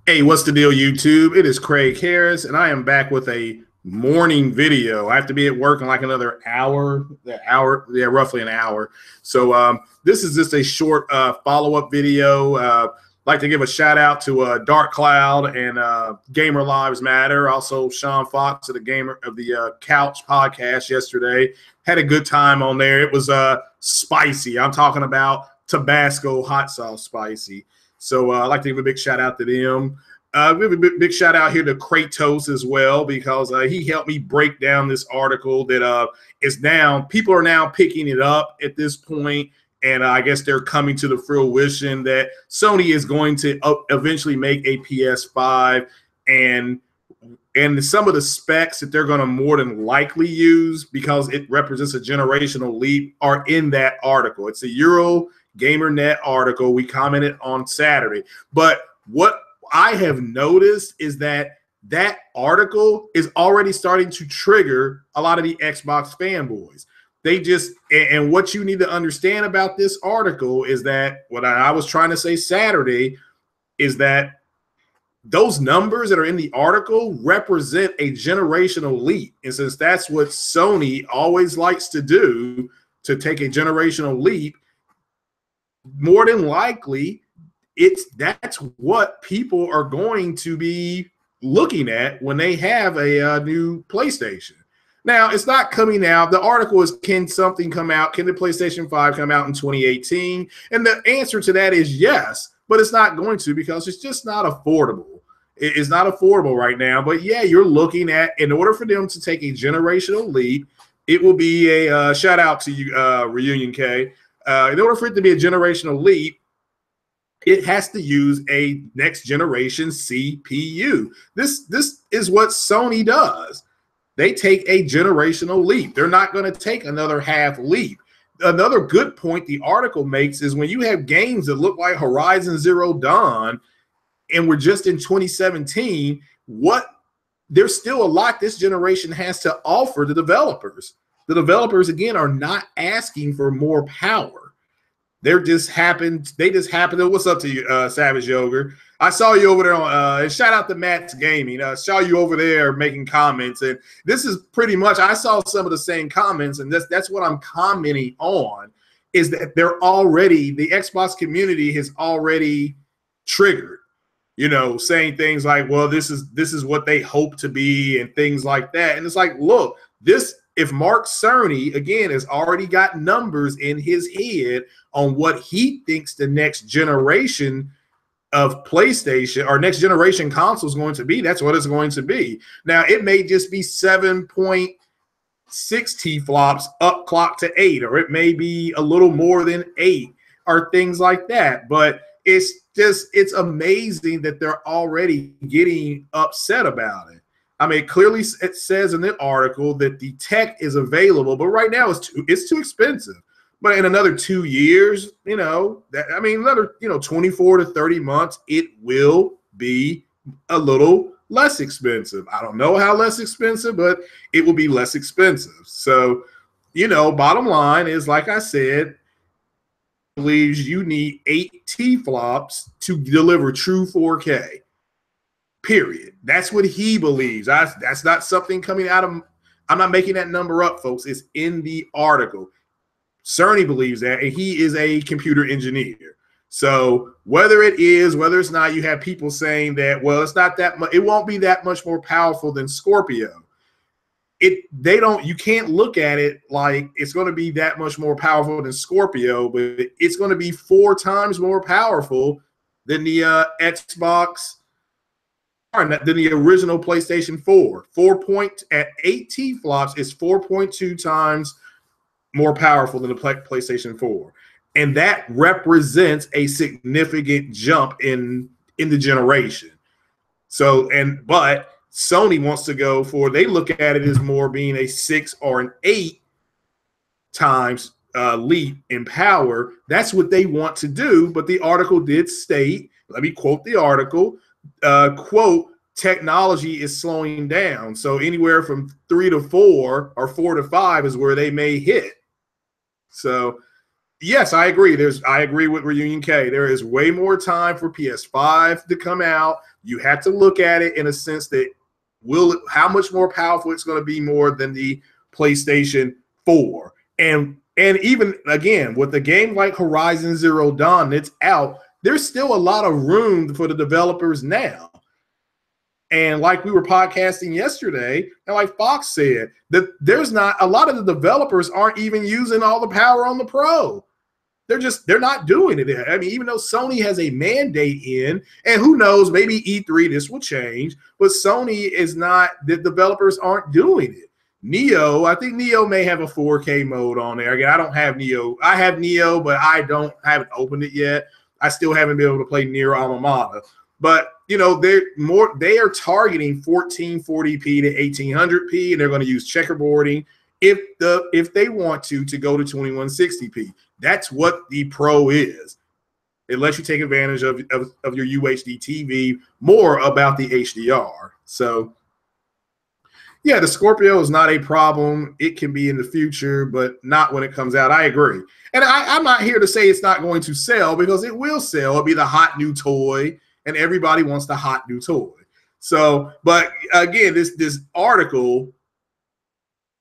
Hey, what's the deal, YouTube? It is Craig Harris, and I am back with a morning video. I have to be at work in like another roughly an hour. So this is just a short follow-up video. Like to give a shout out to Dark Cloud and Gamer Lives Matter. Also, Sean Fox of the Gamer of the Couch podcast yesterday had a good time on there. It was spicy. I'm talking about Tabasco hot sauce spicy. So I'd like to give a big shout out to them. We have a big shout out here to Kratos as well, because he helped me break down this article that is now, people are now picking it up at this point, and I guess they're coming to the fruition that Sony is going to eventually make a PS5, and some of the specs that they're going to more than likely use, because it represents a generational leap, are in that article. It's a Euro GamerNet article. We commented on Saturday. But what I have noticed is that article is already starting to trigger a lot of the Xbox fanboys. They just, and what you need to understand about this article is that what I was trying to say Saturday is that those numbers that are in the article represent a generational leap. And since that's what Sony always likes to do, to take a generational leap, more than likely, that's what people are going to be looking at when they have a new PlayStation. Now, it's not coming out. The article is, can something come out? Can the PlayStation 5 come out in 2018? And the answer to that is yes, but it's not going to, because it's just not affordable. It is not affordable right now. But yeah, you're looking at, in order for them to take a generational leap, it will be a shout out to you, Reunion K. In order for it to be a generational leap, it has to use a next generation CPU. This is what Sony does. They take a generational leap. They're not going to take another half leap. Another good point the article makes is when you have games that look like Horizon Zero Dawn, and we're just in 2017, there's still a lot this generation has to offer the developers. The developers, again, are not asking for more power. They just happen to, what's up to you, Savage Yogurt? I saw you over there on, and shout out to Matt's Gaming. Saw you over there making comments, and this is pretty much, I saw some of the same comments, and that's what I'm commenting on, is that they're already, the Xbox community has already triggered, saying things like, well, this is what they hope to be, and things like that. And it's like, look, if Mark Cerny, again, has already got numbers in his head on what he thinks the next generation of PlayStation or next generation console is going to be, that's what it's going to be. Now, it may just be 7.6 T-flops up clock to 8, or it may be a little more than 8, or things like that. But it's amazing that they're already getting upset about it. I mean, clearly it says in the article that the tech is available, but right now it's too expensive. But in another 2 years, another 24 to 30 months, it will be a little less expensive. I don't know how less expensive, but it will be less expensive. So, bottom line is, like I said, believes you need 8 T-flops to deliver true 4K. Period. That's what he believes. That's not something coming out of, I'm not making that number up, folks. It's in the article. Cerny believes that, and he is a computer engineer. So whether it's not, you have people saying that, well, it's not that much, it won't be that much more powerful than Scorpio. You can't look at it like it's going to be that much more powerful than Scorpio, but it's going to be 4 times more powerful than the Xbox, than the original PlayStation 4. At 8 T-flops is 4.2 times more powerful than the PlayStation 4. And that represents a significant jump in the generation. But Sony wants to go for, they look at it as more being a 6 or an 8 times leap in power. That's what they want to do. But the article did state, let me quote the article, quote, technology is slowing down. So anywhere from 3 to 4 or 4 to 5 is where they may hit. So Yes, I agree. I agree with Reunion K. There is way more time for PS5 to come out. You have to look at it in a sense that how much more powerful it's going to be more than the PlayStation 4. And even again, with a game like Horizon Zero Dawn that's out, there's still a lot of room for the developers now. And like we were podcasting yesterday, and like Fox said, that there's not a lot of the developers aren't even using all the power on the Pro. They're not doing it. I mean, even though Sony has a mandate in, and who knows, maybe E3 this will change, but Sony is not. The developers aren't doing it. Neo, I think Neo may have a 4K mode on there. Again, I don't have Neo. I have Neo, but haven't opened it yet. I still haven't been able to play Nier Automata. But you know, they are targeting 1440p to 1800p, and they're going to use checkerboarding if they want to go to 2160p. That's what the Pro is. It lets you take advantage of your UHD TV, more about the HDR. So yeah, the Scorpio is not a problem. It can be in the future, but not when it comes out. I agree. And I'm not here to say it's not going to sell, because it will sell. It'll be the hot new toy, and everybody wants the hot new toy. So, but again, this article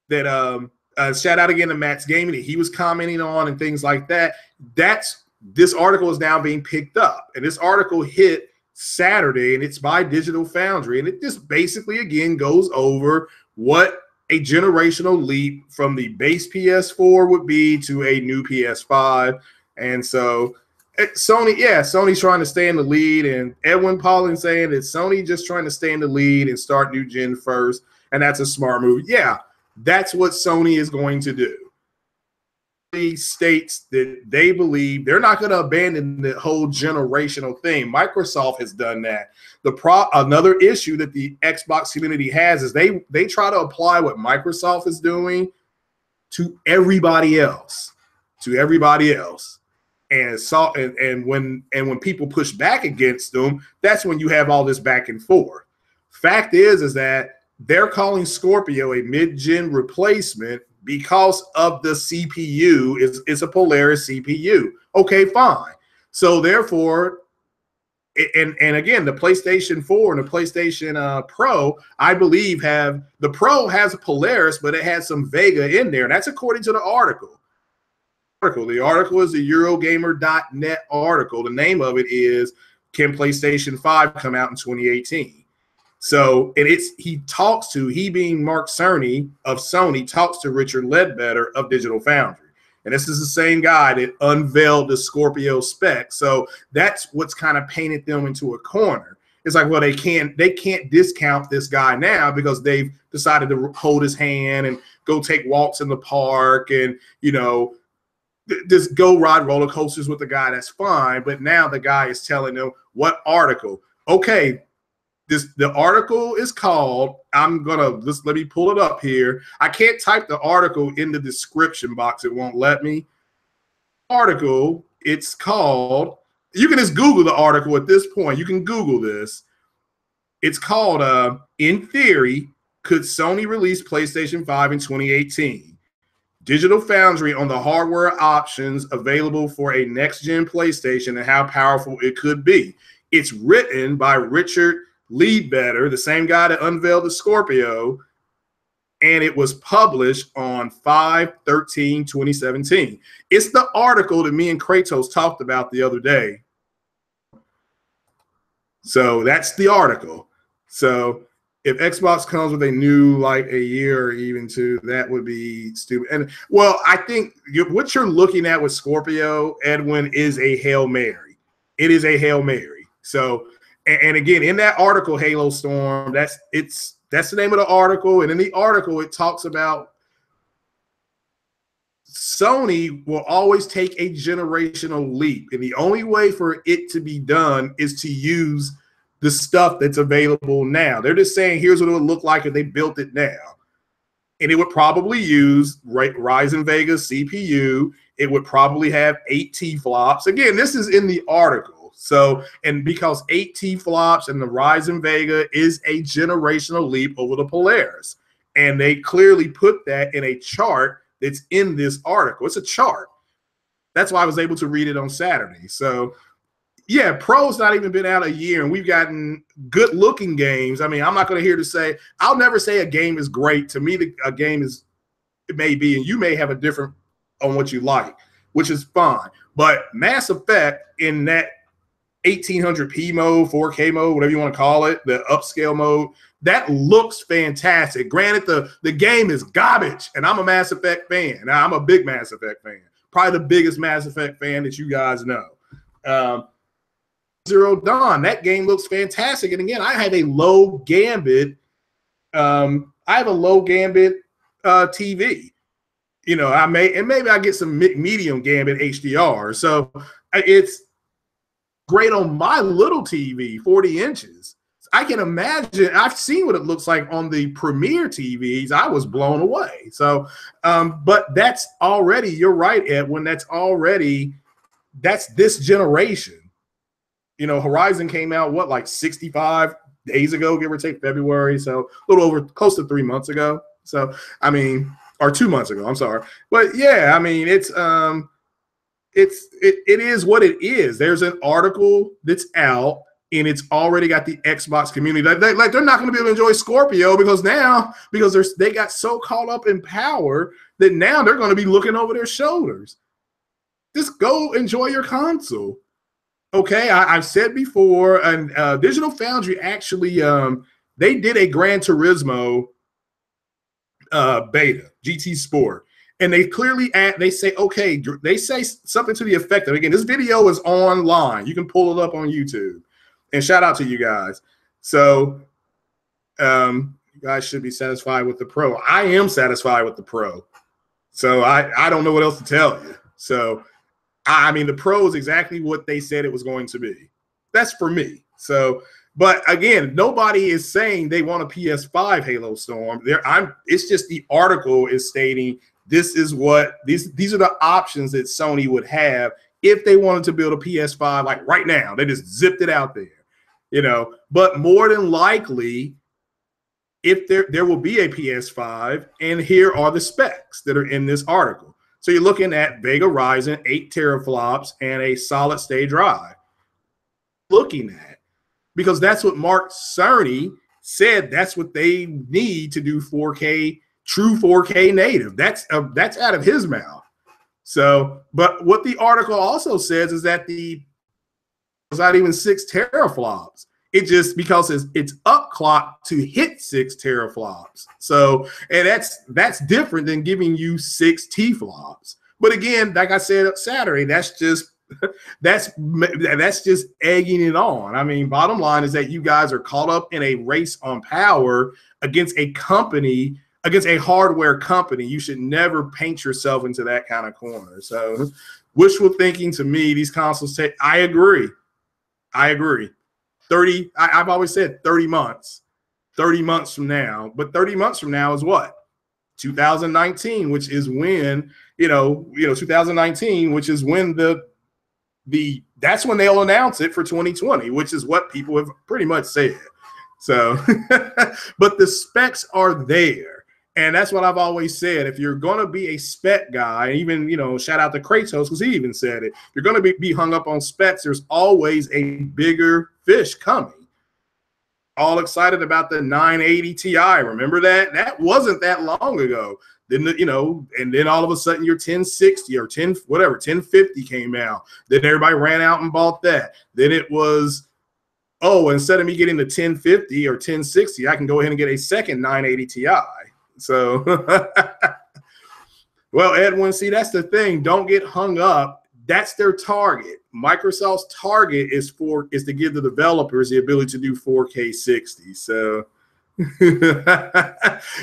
that shout out again to Matt's Gaming that he was commenting on and things like that. This article is now being picked up, and this article hit Saturday, and it's by Digital Foundry, and it just basically again goes over what a generational leap from the base PS4 would be to a new PS5. And so Sony's trying to stay in the lead, and Edwin Paulin saying that Sony just trying to stay in the lead and start new gen first, and that's a smart move. Yeah, that's what Sony is going to do. States that they believe they're not going to abandon the whole generational thing. Microsoft has done that. Another issue that the Xbox community has is they try to apply what Microsoft is doing to everybody else. And when people push back against them, that's when you have all this back and forth. Fact is that they're calling Scorpio a mid-gen replacement because of the CPU. It's a Polaris CPU. Okay, fine. So therefore, and again, the PlayStation 4 and the PlayStation Pro, I believe the Pro has a Polaris, but it has some Vega in there. And that's according to the article. The article is the Eurogamer.net article. The name of it is, Can PlayStation 5 Come Out in 2018? So, and he being Mark Cerny of Sony, talks to Richard Ledbetter of Digital Foundry. And this is the same guy that unveiled the Scorpio spec. So that's what's kind of painted them into a corner. It's like, well, they can't discount this guy now because they've decided to hold his hand and go take walks in the park and, you know, just go ride roller coasters with the guy. That's fine. But now the guy is telling them what article. Okay, the article is called, let me pull it up here. I can't type the article in the description box. It won't let me. Article, it's called, you can just Google the article at this point. You can Google this. It's called, In Theory, Could Sony Release PlayStation 5 in 2018? Digital Foundry on the hardware options available for a next-gen PlayStation and how powerful it could be. It's written by Richard Ledbetter, the same guy that unveiled the Scorpio, and it was published on 5/13/2017. It's the article that me and Kratos talked about the other day. So that's the article. So if Xbox comes with a new, like a year or even two, that would be stupid. And well, I think what you're looking at with Scorpio, Edwin, is a Hail Mary. It is a Hail Mary. So, and again, in that article, Halo Storm, that's the name of the article. And in the article, it talks about Sony will always take a generational leap. And the only way for it to be done is to use the stuff that's available now. They're just saying, here's what it would look like if they built it now. And it would probably use Ryzen Vega CPU. It would probably have 8 T-flops. Again, this is in the article. So, and because 8 T-flops and the Ryzen Vega is a generational leap over the Polaris. And they clearly put that in a chart that's in this article. It's a chart. That's why I was able to read it on Saturday. So yeah, Pro's not even been out a year, and we've gotten good-looking games. I mean, I'm not going to hear to say, I'll never say a game is great. To me, a game is, it may be, and you may have a different on what you like, which is fine. But Mass Effect in that 1800p mode, 4K mode, whatever you want to call it, the upscale mode, that looks fantastic. Granted, the game is garbage, and I'm a Mass Effect fan. Now, I'm a big Mass Effect fan, probably the biggest Mass Effect fan that you guys know. Zero Dawn, that game looks fantastic. And again, I have a low gambit. I have a low gambit TV. You know, maybe I get some medium gambit HDR. So it's great on my little TV, 40 inches. I can imagine, I've seen what it looks like on the Premier TVs. I was blown away. So, but that's already, you're right, Edwin, that's this generation. You know, Horizon came out, what, like 65 days ago, give or take, February. So a little over, close to 3 months ago. So, I mean, or 2 months ago, I'm sorry. But yeah, I mean, it is what it is. There's an article that's out, and it's already got the Xbox community. Like they're not going to be able to enjoy Scorpio because they got so caught up in power that now they're going to be looking over their shoulders. Just go enjoy your console. Okay, I've said before, and Digital Foundry actually, they did a Gran Turismo beta, GT Sport, and they clearly they say something to the effect of, again, this video is online. You can pull it up on YouTube, and shout out to you guys. So, you guys should be satisfied with the Pro. I am satisfied with the Pro. So I don't know what else to tell you. So. I mean, the Pro is exactly what they said it was going to be. That's for me. So, but again, nobody is saying they want a PS5 Halo Storm. It's just the article is stating this is what these are the options that Sony would have if they wanted to build a PS5 like right now. They just zipped it out there, you know. But more than likely, if there will be a PS5, and here are the specs that are in this article. So you're looking at Vega Ryzen, 8 teraflops, and a solid state drive. Looking at, because that's what Mark Cerny said. That's what they need to do 4K, true 4K native. That's out of his mouth. So, but what the article also says is that it's not even 6 teraflops. It just because it's up clocked to hit 6 teraflops. So, and that's different than giving you 6 T-flops. But again, like I said Saturday, that's just egging it on. I mean, bottom line is that you guys are caught up in a race on power against a company, against a hardware company. You should never paint yourself into that kind of corner. So, wishful thinking to me, these consoles take. I agree. 30, I've always said 30 months from now, but 30 months from now is what? 2019, which is when, 2019, which is when that's when they'll announce it for 2020, which is what people have pretty much said. So, but the specs are there. And that's what I've always said. If you're going to be a spec guy, even, shout out to Kratos, because he even said it. If you're going to be hung up on specs, there's always a bigger fish coming. All excited about the 980 Ti. Remember that? That wasn't that long ago. Then, and then all of a sudden your 1060 or 1050 came out. Then everybody ran out and bought that. Then it was, instead of me getting the 1050 or 1060, I can go ahead and get a second 980 Ti. So, well, Edwin, see, that's the thing. Don't get hung up. That's their target. Microsoft's target is to give the developers the ability to do 4K 60. So, yeah,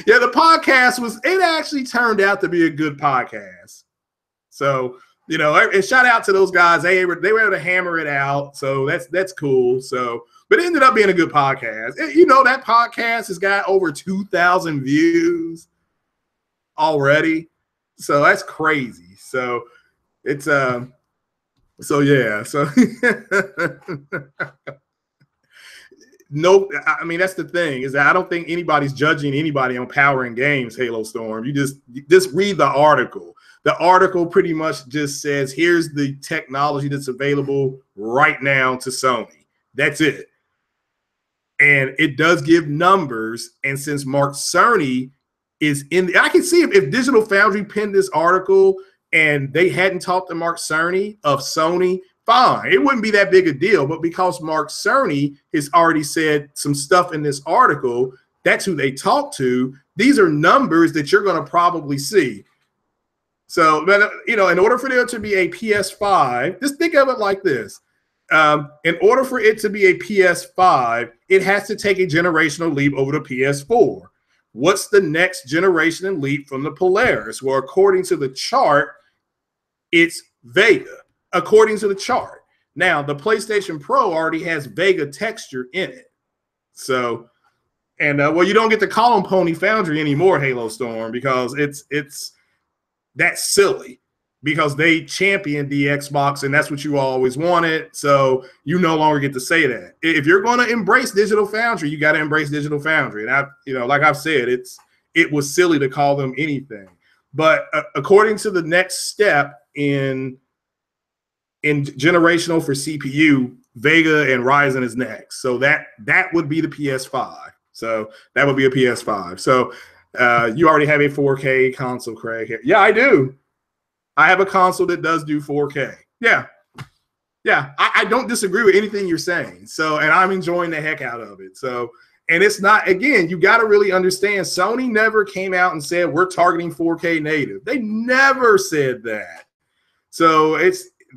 the podcast it actually turned out to be a good podcast. So, and shout out to those guys. They were able to hammer it out. So that's cool. So, but it ended up being a good podcast. That podcast has got over 2,000 views already. So that's crazy. So it's so yeah. So no, I mean, that's the thing, is that I don't think anybody's judging anybody on power in games, Halo Storm. You just read the article. The article pretty much just says, here's the technology that's available right now to Sony. That's it. And it does give numbers. And since Mark Cerny is I can see if Digital Foundry penned this article and they hadn't talked to Mark Cerny of Sony, fine. It wouldn't be that big a deal. But because Mark Cerny has already said some stuff in this article, that's who they talk to. These are numbers that you're going to probably see. So, in order for there to be a PS5, just think of it like this. In order for it to be a PS5, it has to take a generational leap over the PS4. What's the next generation and leap from the Polaris? Well, according to the chart, it's Vega. According to the chart. Now, the PlayStation Pro already has Vega texture in it. So, and well, you don't get to call them Pony Foundry anymore, Halo Storm, because that's silly. Because they championed the Xbox, and that's what you always wanted. So you no longer get to say that. If you're going to embrace Digital Foundry, you got to embrace Digital Foundry. And like I've said, it was silly to call them anything. But according to the next step in generational for CPU, Vega and Ryzen is next. So that would be the PS5. So that would be a PS5. So you already have a 4K console, Craig. Yeah, I do. I have a console that does do 4K. Yeah. I don't disagree with anything you're saying. So, and I'm enjoying the heck out of it. So, and it's not, again, you got to really understand, Sony never came out and said, we're targeting 4K native. They never said that. So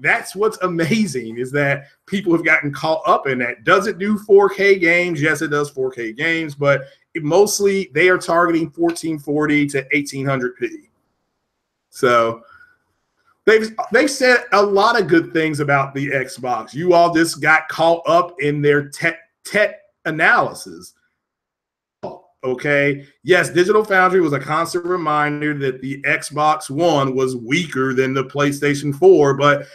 that's what's amazing is that people have gotten caught up in that. Does it do 4K games? Yes, it does 4K games, but mostly they are targeting 1440 to 1800p. So, They've said a lot of good things about the Xbox. You all just got caught up in their tech analysis. Okay. Yes, Digital Foundry was a constant reminder that the Xbox One was weaker than the PlayStation 4. But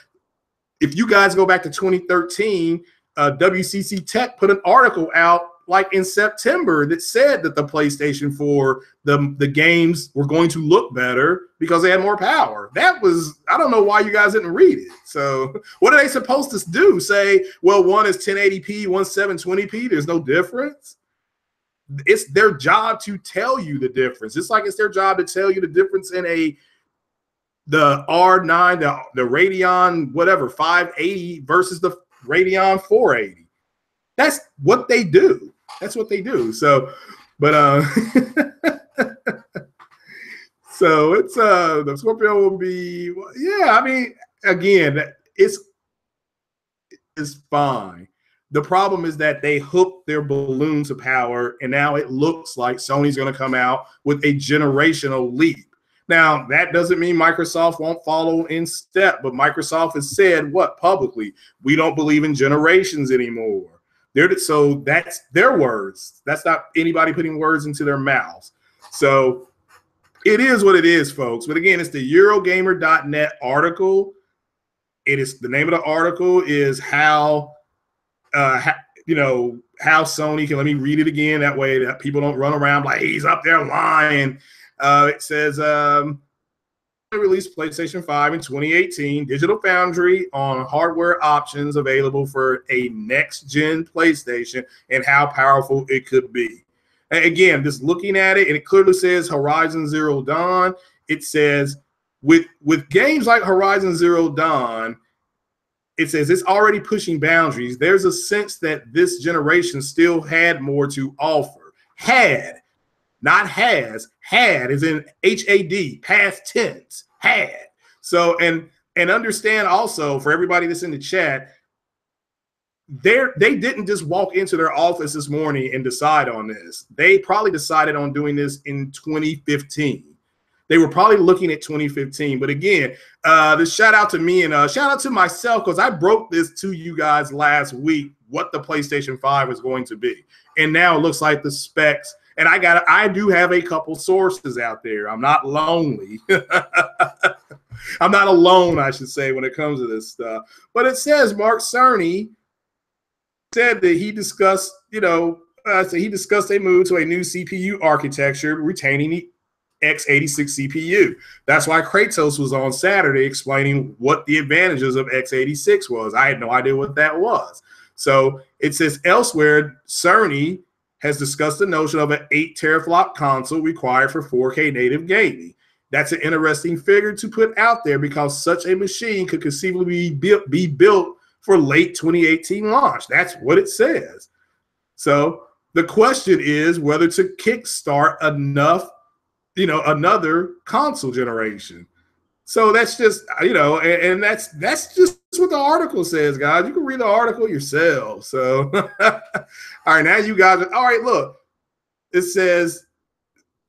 if you guys go back to 2013, WCC Tech put an article out like in September that said that the PlayStation 4, the games were going to look better because they had more power. That was, I don't know why you guys didn't read it. So what are they supposed to do? Say, well, one is 1080p, one's 720p. There's no difference. It's their job to tell you the difference. It's like it's their job to tell you the difference in the R9, the Radeon, whatever, 580 versus the Radeon 480. That's what they do. That's what they do. So, but so it's the Scorpio will be, yeah, I mean, again, it's fine. The problem is that they hooked their balloon to power, and now it looks like Sony's going to come out with a generational leap. Now, that doesn't mean Microsoft won't follow in step, but Microsoft has said what publicly? We don't believe in generations anymore. So that's their words. That's not anybody putting words into their mouths. So it is what it is, folks. But again, it's the Eurogamer.net article. It is the name of the article is how Sony can, let me read it again. That way that people don't run around like he's up there lying. It says, released PlayStation 5 in 2018, Digital Foundry on hardware options available for a next-gen PlayStation and how powerful it could be. And again, just looking at it, and it clearly says Horizon Zero Dawn. It says with games like Horizon Zero Dawn, it says it's already pushing boundaries. There's a sense that this generation still had more to offer. Had. Not has, had is in HAD, past tense, had. So, and understand also for everybody that's in the chat, they didn't just walk into their office this morning and decide on this. They probably decided on doing this in 2015. They were probably looking at 2015. But again, the shout out to me and shout out to myself because I broke this to you guys last week, what the PlayStation 5 was going to be. And now it looks like the specs. And I do have a couple sources out there. I'm not lonely. I'm not alone, I should say, when it comes to this stuff. But it says Mark Cerny said that he discussed, he discussed a move to a new CPU architecture, retaining x86 CPU. That's why Kratos was on Saturday explaining what the advantages of x86 was. I had no idea what that was. So it says elsewhere, Cerny has discussed the notion of an 8 teraflop console required for 4K native gaming. That's an interesting figure to put out there because such a machine could conceivably be built for late 2018 launch. That's what it says. So the question is whether to kickstart another console generation. So that's just, and that's just what the article says, guys. You can read the article yourself. So, all right, now you guys, all right, look, it says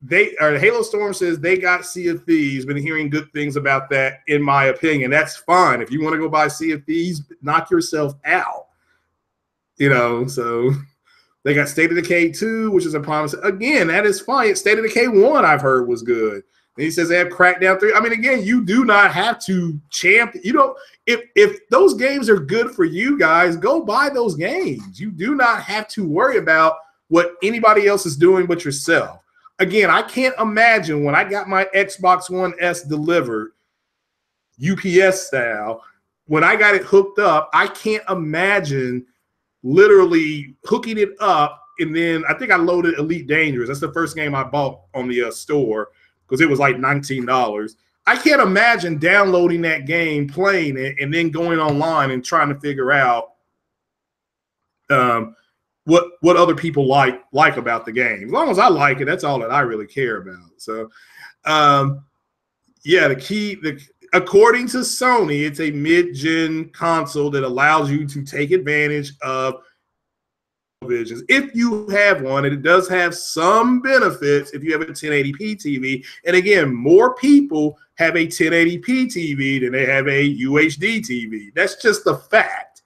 Halo Storm says they got Sea of Thieves. Been hearing good things about that, in my opinion. That's fine. If you want to go buy Sea of Thieves, knock yourself out. So they got State of Decay 2, which is a promise. Again, that is fine. State of Decay 1, I've heard, was good. And he says they have Crackdown 3. I mean, again, you do not have to if those games are good for you guys, go buy those games. You do not have to worry about what anybody else is doing but yourself. Again, I can't imagine when I got my Xbox One S delivered, UPS style, when I got it hooked up, I can't imagine literally hooking it up. And then I think I loaded Elite Dangerous. That's the first game I bought on the store because it was like $19. I can't imagine downloading that game, playing it, and then going online and trying to figure out what other people like about the game. As long as I like it, that's all that I really care about. So, according to Sony, it's a mid-gen console that allows you to take advantage of televisions if you have one, and it does have some benefits if you have a 1080p TV. And again, more people have a 1080p TV than they have a UHD TV. That's just a fact.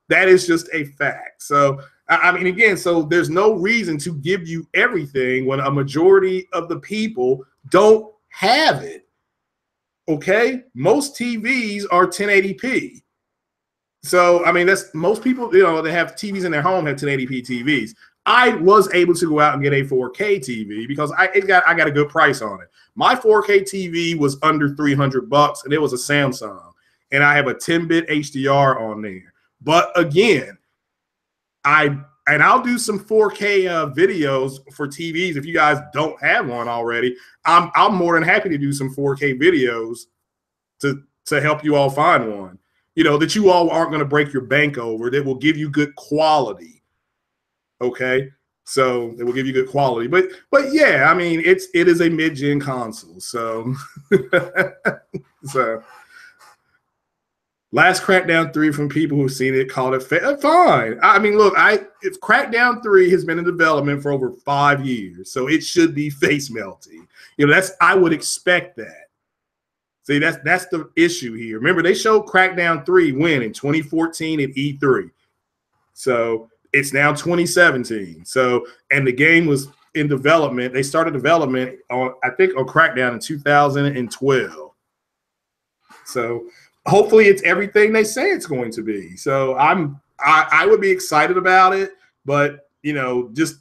That is just a fact. So, I mean, again, so there's no reason to give you everything when a majority of the people don't have it. Okay? Most TVs are 1080p. So, I mean, that's most people, they have TVs in their home have 1080p TVs. I was able to go out and get a 4K TV because I got a good price on it. My 4K TV was under $300 and it was a Samsung. And I have a 10-bit HDR on there. But again, I'll do some 4K videos for TVs. If you guys don't have one already, I'm more than happy to do some 4K videos to help you all find one. That you all aren't going to break your bank over, that will give you good quality. Okay? So it will give you good quality. But yeah, I mean, it is a mid-gen console. So so last Crackdown 3 from people who've seen it called it fine. I mean, look, if Crackdown 3 has been in development for over 5 years, so it should be face melting. I would expect that. See, that's the issue here. Remember, they showed Crackdown 3 in 2014 at E3. So it's now 2017. So, and the game was in development. They started development on Crackdown in 2012. So hopefully it's everything they say it's going to be. So I would be excited about it, but just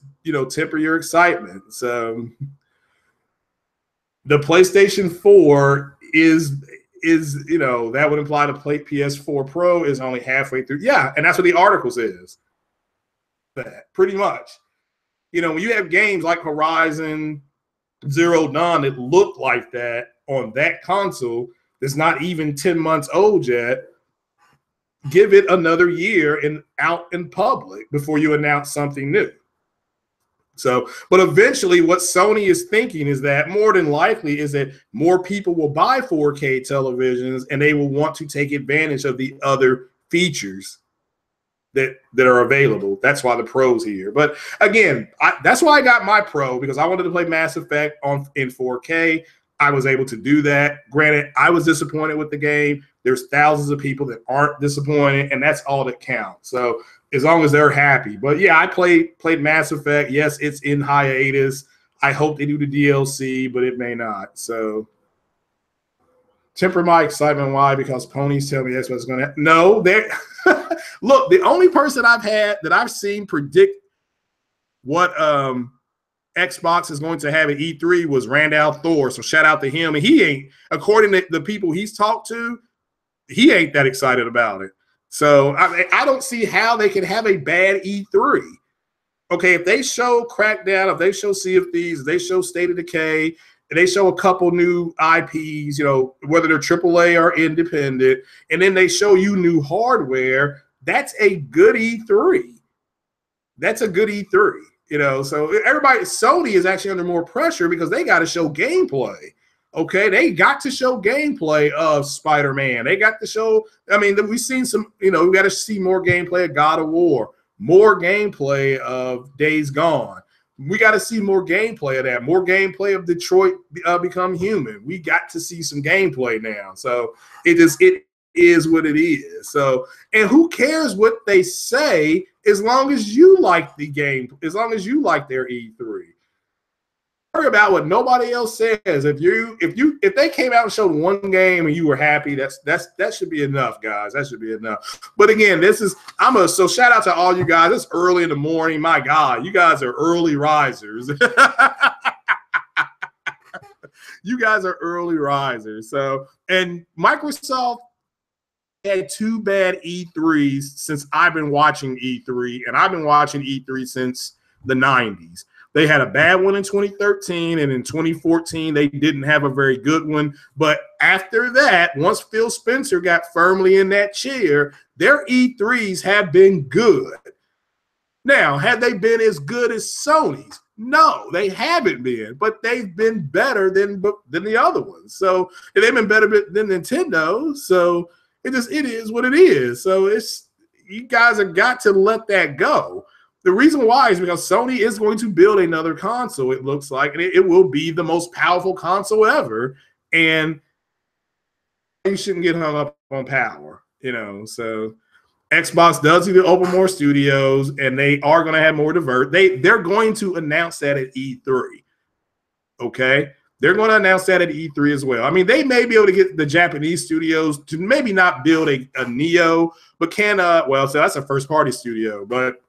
temper your excitement. So the PlayStation 4 is that would imply the PS4 Pro is only halfway through. Yeah, and that's what the article says. That pretty much. When you have games like Horizon Zero Dawn that look like that on that console that's not even 10 months old yet, give it another year and out in public before you announce something new. So, but eventually what Sony is thinking is that more than likely is that more people will buy 4K televisions and they will want to take advantage of the other features that are available. That's why the Pro's here. But again, that's why I got my Pro, because I wanted to play Mass Effect in 4K. I was able to do that. Granted, I was disappointed with the game. There's thousands of people that aren't disappointed, and that's all that counts. So as long as they're happy. But yeah, I played Mass Effect. Yes, it's in hiatus. I hope they do the DLC, but it may not. So temper my excitement. Why? Because ponies tell me that's what's going to happen. No, look, the only person I've seen predict what Xbox is going to have at E3 was Randall Thor. So shout out to him. And he ain't, according to the people he's talked to, he ain't that excited about it. So I don't see how they can have a bad E3. Okay, if they show Crackdown, if they show Sea of Thieves, if they show State of Decay, and they show a couple new IPs, you know, whether they're AAA or independent, and then they show you new hardware, that's a good E3. That's a good E3. You know, so everybody, Sony is actually under more pressure because they got to show gameplay. Okay, they got to show gameplay of Spider-Man. They got to show, I mean, we've seen some, you know, we got to see more gameplay of God of War, more gameplay of Days Gone. We got to see more gameplay of that, more gameplay of Detroit Become Human. We got to see some gameplay now. So it is what it is. So, and who cares what they say as long as you like the game, as long as you like their E3. Worry about what nobody else says. If they came out and showed one game and you were happy, that should be enough, guys. That should be enough. But again, so shout out to all you guys. It's early in the morning. My God, you guys are early risers. You guys are early risers. So, and Microsoft had two bad E3s since I've been watching E3, and I've been watching E3 since the 90s. They had a bad one in 2013, and in 2014, they didn't have a very good one. But after that, once Phil Spencer got firmly in that chair, their E3s have been good. Now, have they been as good as Sony's? No, they haven't been, but they've been better than the other ones. So they've been better than Nintendo. So it is what it is. So you guys have got to let that go. The reason why is because Sony is going to build another console, it looks like, and it will be the most powerful console ever. And you shouldn't get hung up on power, you know. So Xbox does need to open more studios, and they are going to have more they're going to announce that at E3. Okay? They're going to announce that at E3 as well. I mean, they may be able to get the Japanese studios to maybe not build a Neo, but so that's a first-party studio, but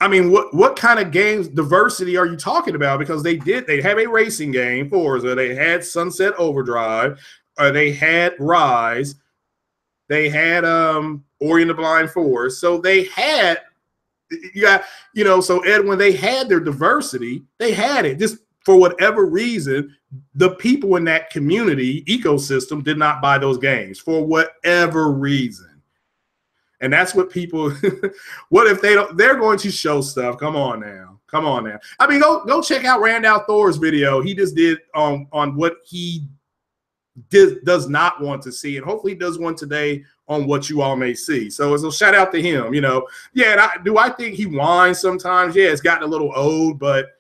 I mean, what kind of games diversity are you talking about? Because they have a racing game, Forza, they had Sunset Overdrive, they had Rise, they had Ori and the Blind Forest. So they had, so Ed, when they had their diversity, they had it. Just for whatever reason, the people in that community ecosystem did not buy those games for whatever reason. And that's what people, what if they're going to show stuff. Come on now. I mean, go check out Randall Thor's video. He just did on what he does not want to see. And hopefully he does one today on what you all may see. So shout out to him, Yeah, and I think he whines sometimes? Yeah, it's gotten a little old, but,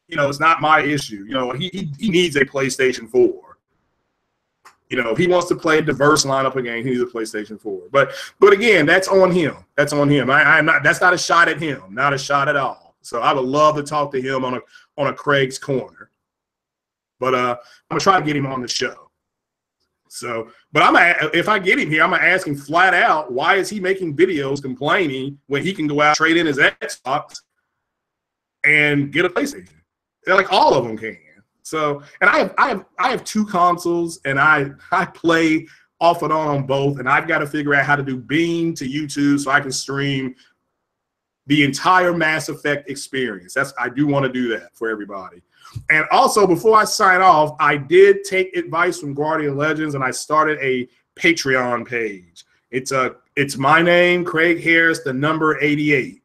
it's not my issue. He needs a PlayStation 4. If he wants to play a diverse lineup of games, he needs a PlayStation 4. But again, that's on him. That's on him. That's not a shot at him. Not a shot at all. So I would love to talk to him on a Craig's Corner. But I'm gonna try to get him on the show. So, but if I get him here, I'm gonna ask him flat out, why is he making videos complaining when he can go out, trade in his Xbox, and get a PlayStation? Like all of them can. So, and I have two consoles, and I play off and on both, and I've got to figure out how to do Beam to YouTube so I can stream the entire Mass Effect experience. I do want to do that for everybody. And also, before I sign off, I did take advice from Guardian Legends, and I started a Patreon page. It's my name, Craig Harris, the number 88.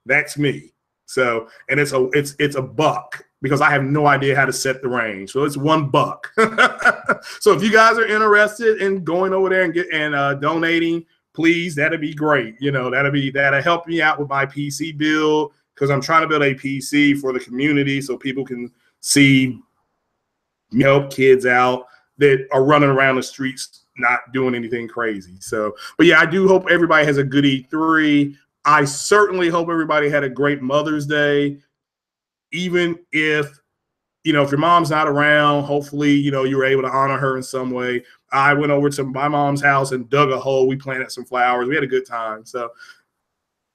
That's me. So, and it's a buck, because I have no idea how to set the range. So it's $1. So if you guys are interested in going over there and donating, please, that'd be great. That'll help me out with my PC build, because I'm trying to build a PC for the community so people can help kids out that are running around the streets not doing anything crazy. So, but yeah, I do hope everybody has a good E3. I certainly hope everybody had a great Mother's Day. Even if your mom's not around, hopefully, you were able to honor her in some way. I went over to my mom's house and dug a hole. We planted some flowers. We had a good time. So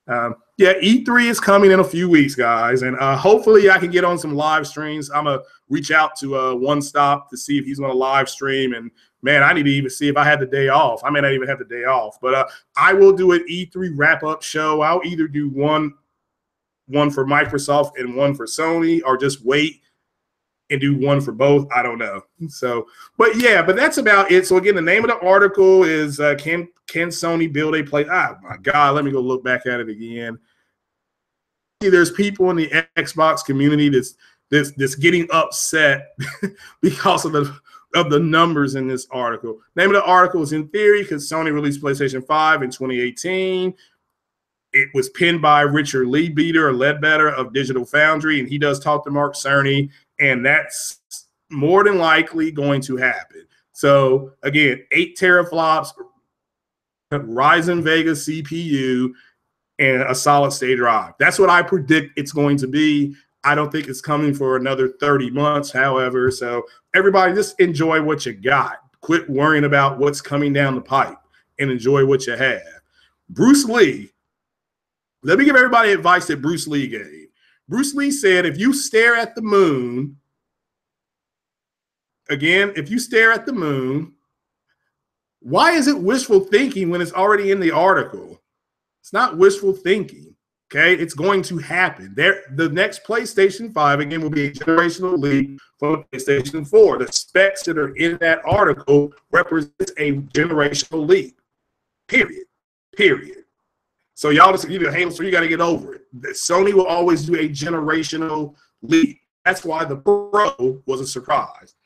Yeah, E3 is coming in a few weeks, guys, and hopefully I can get on some live streams. I'm gonna reach out to One Stop to see if he's gonna live stream. And man, I need to even see if I had the day off. I may not even have the day off, but I will do an E3 wrap up show. I'll either do one for Microsoft and one for Sony, or just wait and do one for both. I don't know. So, but yeah, but that's about it. So again, the name of the article is Can Sony build a play? Oh my God, let me go look back at it again. There's people in the Xbox community that's getting upset because of the numbers in this article. Name of the article is In Theory, because Sony released PlayStation 5 in 2018. It was penned by Richard Ledbetter of Digital Foundry, and he does talk to Mark Cerny, and that's more than likely going to happen. So again, 8 teraflops, Ryzen Vega CPU, and a solid state drive. That's what I predict it's going to be. I don't think it's coming for another 30 months, however. So everybody just enjoy what you got. Quit worrying about what's coming down the pipe and enjoy what you have. Bruce Lee. Let me give everybody advice that Bruce Lee gave. Bruce Lee said, if you stare at the moon, again, if you stare at the moon, why is it wishful thinking when it's already in the article? It's not wishful thinking, okay? It's going to happen. The next PlayStation 5, again, will be a generational leap from the PlayStation 4. The specs that are in that article represent a generational leap, period. So y'all just, Halo 3, you got to get over it. Sony will always do a generational leap. That's why the Pro was a surprise.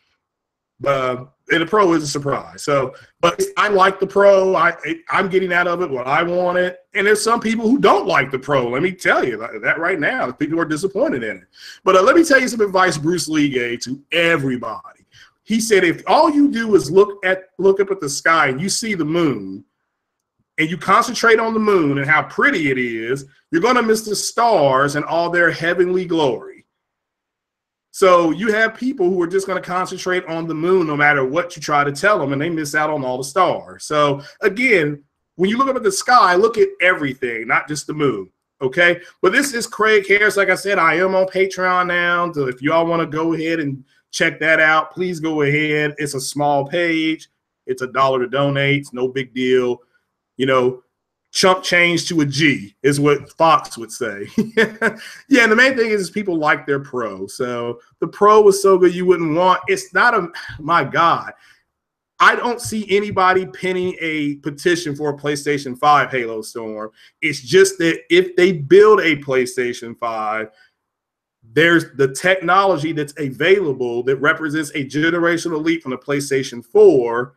And the Pro is a surprise. So, but I like the Pro. I'm getting out of it what I wanted. And there's some people who don't like the Pro. Let me tell you that right now. People are disappointed in it. But let me tell you some advice Bruce Lee gave to everybody. He said, if all you do is look up at the sky and you see the moon, and you concentrate on the moon and how pretty it is, you're going to miss the stars and all their heavenly glory. So you have people who are just going to concentrate on the moon no matter what you try to tell them, and they miss out on all the stars. So again, when you look up at the sky, look at everything, not just the moon, okay? But this is Craig Harris. Like I said, I am on Patreon now, so if you all want to go ahead and check that out, please go ahead. It's a small page. It's $1 to donate. It's no big deal. Chump change to a G is what Fox would say. Yeah, and the main thing is people like their Pro. So the Pro was so good you wouldn't want. It's not my God. I don't see anybody penning a petition for a PlayStation 5 Halo Storm. It's just that if they build a PlayStation 5, there's the technology that's available that represents a generational leap from the PlayStation 4.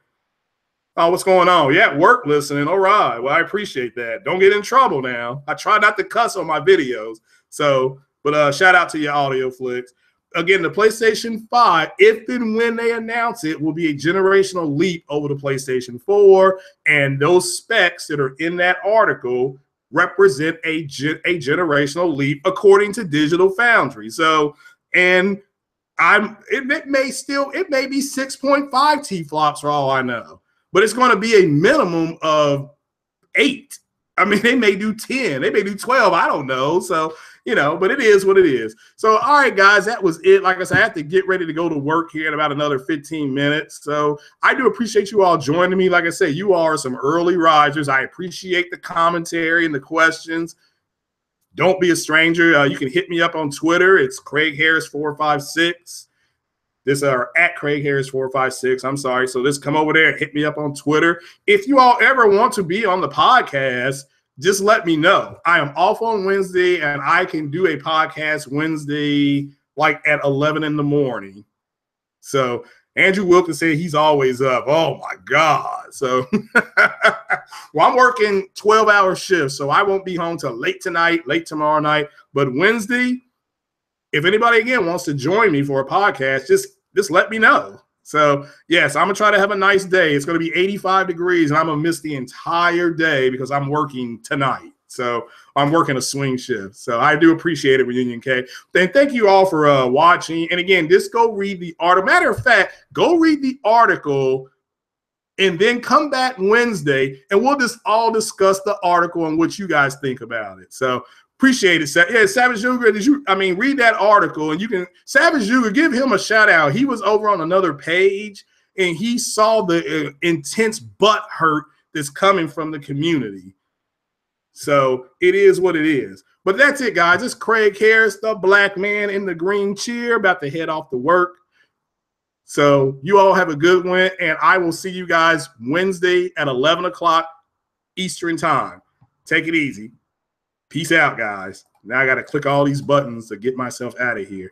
Oh, what's going on? Yeah, work listening. All right. Well, I appreciate that. Don't get in trouble now. I try not to cuss on my videos. So, but shout out to your audio flicks. Again, the PlayStation 5, if and when they announce it, will be a generational leap over the PlayStation 4. And those specs that are in that article represent a generational leap according to Digital Foundry. So, and it may be 6.5 T-flops for all I know. But it's going to be a minimum of 8. I mean, they may do 10. They may do 12. I don't know. So, but it is what it is. So, all right, guys, that was it. Like I said, I have to get ready to go to work here in about another 15 minutes. So I do appreciate you all joining me. Like I said, you are some early risers. I appreciate the commentary and the questions. Don't be a stranger. You can hit me up on Twitter. It's Craig Harris 456. This are at Craig Harris 456. I'm sorry. So just come over there and hit me up on Twitter. If you all ever want to be on the podcast, just let me know. I am off on Wednesday, and I can do a podcast Wednesday like at 11 in the morning. So Andrew Wilkins said he's always up. Oh, my God. So, well, I'm working 12-hour shifts, so I won't be home till late tonight, late tomorrow night. But Wednesday, if anybody, again, wants to join me for a podcast, just let me know. So, yes, I'm going to try to have a nice day. It's going to be 85 degrees, and I'm going to miss the entire day because I'm working tonight. So I'm working a swing shift. So I do appreciate it, Reunion K. Then thank you all for watching. And, again, just go read the article. Matter of fact, go read the article and then come back Wednesday, and we'll just all discuss the article and what you guys think about it. So appreciate it. Yeah, Savage Yuga, read that article, and you can, Savage Yuga, give him a shout out. He was over on another page, and he saw the intense butt hurt that's coming from the community. So it is what it is. But that's it, guys. It's Craig Harris, the black man in the green chair, about to head off to work. So you all have a good one, and I will see you guys Wednesday at 11 o'clock Eastern time. Take it easy. Peace out, guys. Now I got to click all these buttons to get myself out of here.